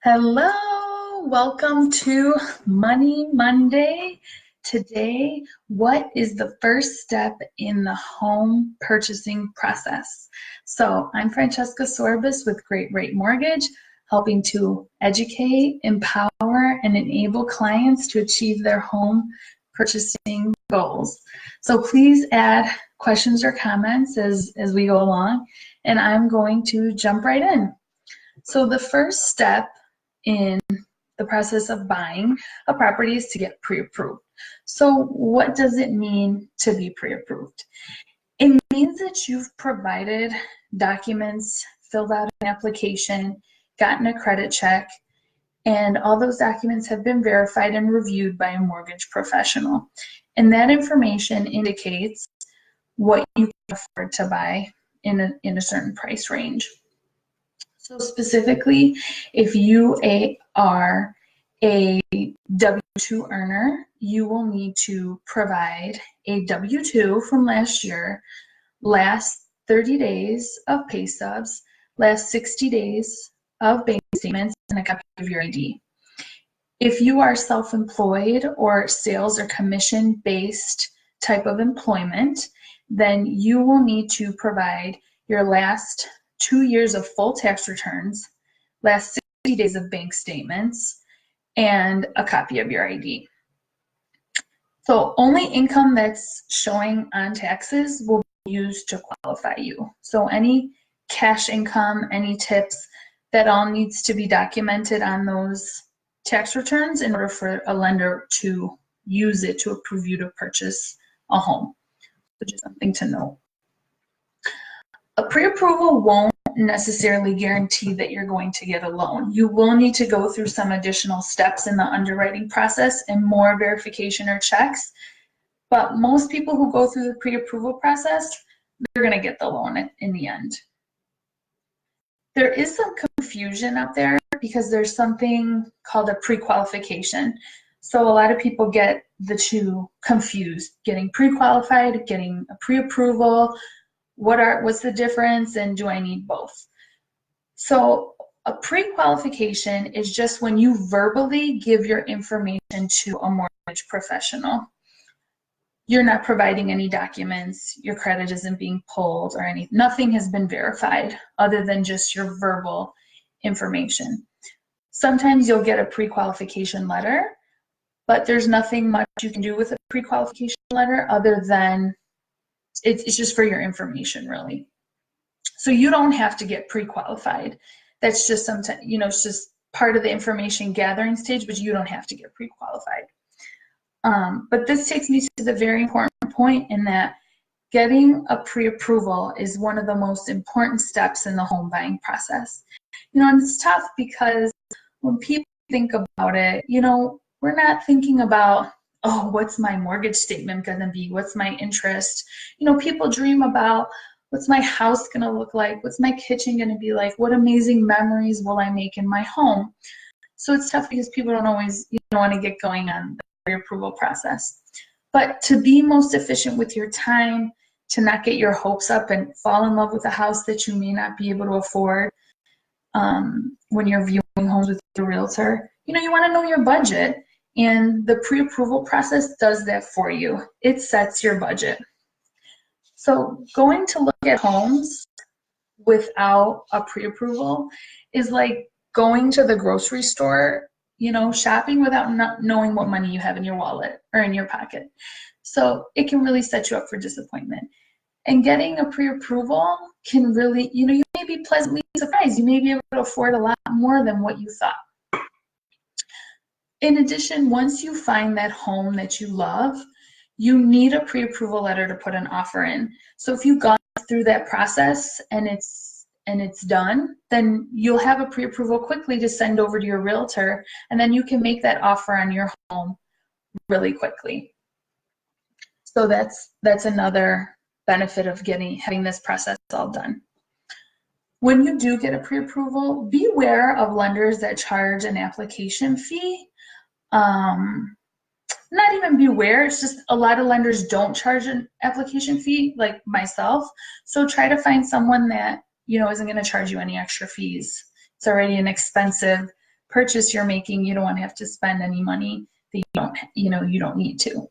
Hello, welcome to Money Monday. Today, what is the first step in the home purchasing process? So I'm Francesca Sorbis with Great Rate Mortgage, helping to educate, empower, and enable clients to achieve their home purchasing goals. So please add questions or comments as we go along, and I'm going to jump right in. So the first step in the process of buying a property is to get pre-approved. So what does it mean to be pre-approved? It means that you've provided documents, filled out an application, gotten a credit check, and all those documents have been verified and reviewed by a mortgage professional. And that information indicates what you can afford to buy in a certain price range. So specifically, if you are a W-2 earner, you will need to provide a W-2 from last year, last 30 days of pay stubs, last 60 days of bank statements, and a copy of your ID. If you are self-employed or sales or commission-based type of employment, then you will need to provide your last 2 years of full tax returns, last 60 days of bank statements, and a copy of your ID. So only income that's showing on taxes will be used to qualify you. So any cash income, any tips, that all needs to be documented on those tax returns in order for a lender to use it to approve you to purchase a home. So just something to note. A pre-approval won't necessarily guarantee that you're going to get a loan. You will need to go through some additional steps in the underwriting process and more verification or checks. But most people who go through the pre-approval process, they're going to get the loan in the end. There is some confusion out there because there's something called a pre-qualification. So a lot of people get the two confused, getting pre-qualified, getting a pre-approval. What's the difference, and do I need both? So a pre-qualification is just when you verbally give your information to a mortgage professional. You're not providing any documents, your credit isn't being pulled or anything. Nothing has been verified other than just your verbal information. Sometimes you'll get a pre-qualification letter, but there's nothing much you can do with a pre-qualification letter other than it's just for your information, really. So you don't have to get pre-qualified. That's just sometimes, it's just part of the information gathering stage, but you don't have to get pre-qualified. But this takes me to the very important point in that getting a pre-approval is one of the most important steps in the home buying process. And it's tough because when people think about it, we're not thinking about, oh, what's my mortgage statement going to be? What's my interest? People dream about what's my house going to look like? What's my kitchen going to be like? What amazing memories will I make in my home? So it's tough because people don't always want to get going on the pre-approval process. But to be most efficient with your time, to not get your hopes up and fall in love with a house that you may not be able to afford when you're viewing homes with your realtor, you want to know your budget. And the pre-approval process does that for you. It sets your budget. So going to look at homes without a pre-approval is like going to the grocery store, shopping without not knowing what money you have in your wallet or in your pocket. So it can really set you up for disappointment. And getting a pre-approval can really, you may be pleasantly surprised. You may be able to afford a lot more than what you thought. In addition, once you find that home that you love, you need a pre-approval letter to put an offer in. So if you've gone through that process and it's done, then you'll have a pre-approval quickly to send over to your realtor, and then you can make that offer on your home really quickly. So that's another benefit of having this process all done. When you do get a pre-approval, beware of lenders that charge an application fee. Not even beware, it's just a lot of lenders don't charge an application fee, like myself. So try to find someone that isn't going to charge you any extra fees. It's already an expensive purchase you're making, you don't want to have to spend any money that you don't need to.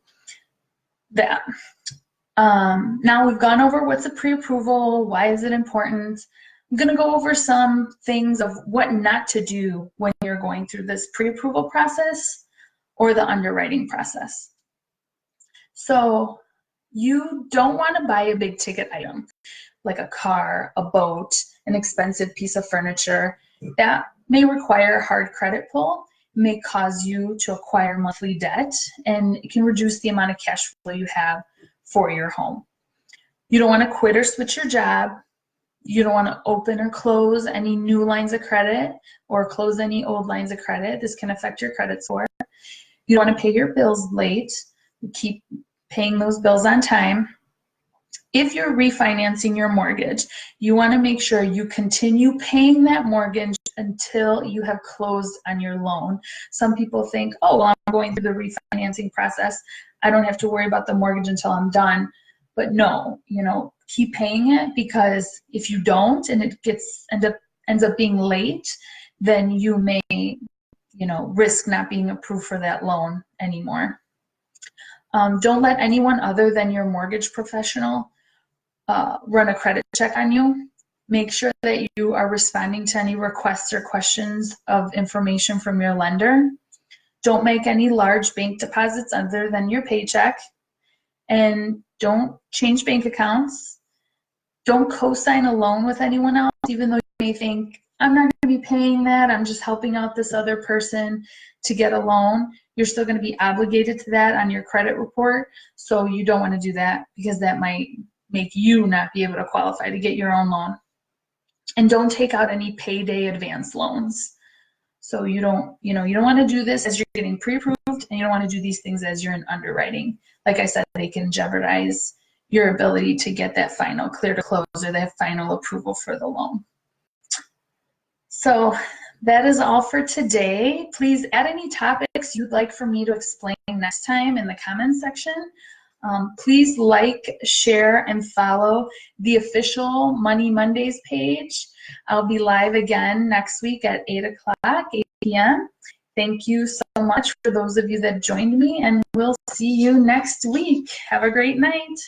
That. Now we've gone over what's a pre-approval, why is it important. I'm going to go over some things of what not to do when you're going through this pre-approval process or the underwriting process. So you don't want to buy a big ticket item like a car, a boat, an expensive piece of furniture. That may require hard credit pull, may cause you to acquire monthly debt, and it can reduce the amount of cash flow you have for your home. You don't want to quit or switch your job. You don't want to open or close any new lines of credit or close any old lines of credit. This can affect your credit score. You don't want to pay your bills late. Keep paying those bills on time. If you're refinancing your mortgage, you want to make sure you continue paying that mortgage until you have closed on your loan. Some people think, oh, well, I'm going through the refinancing process, I don't have to worry about the mortgage until I'm done. But no, keep paying it, because if you don't and it ends up being late, then you may, risk not being approved for that loan anymore. Don't let anyone other than your mortgage professional run a credit check on you. Make sure that you are responding to any requests or questions of information from your lender. Don't make any large bank deposits other than your paycheck. And don't change bank accounts. Don't co-sign a loan with anyone else, even though you may think, I'm not going to be paying that, I'm just helping out this other person to get a loan. You're still going to be obligated to that on your credit report, so you don't want to do that, because that might make you not be able to qualify to get your own loan. And don't take out any payday advance loans. So you don't want to do this as you're getting pre-approved, and you don't want to do these things as you're in underwriting. Like I said, they can jeopardize your ability to get that final clear to close or that final approval for the loan. So that is all for today. Please add any topics you'd like for me to explain next time in the comments section. Please like, share, and follow the official Money Mondays page. I'll be live again next week at 8 p.m. Thank you so much for those of you that joined me, and we'll see you next week. Have a great night.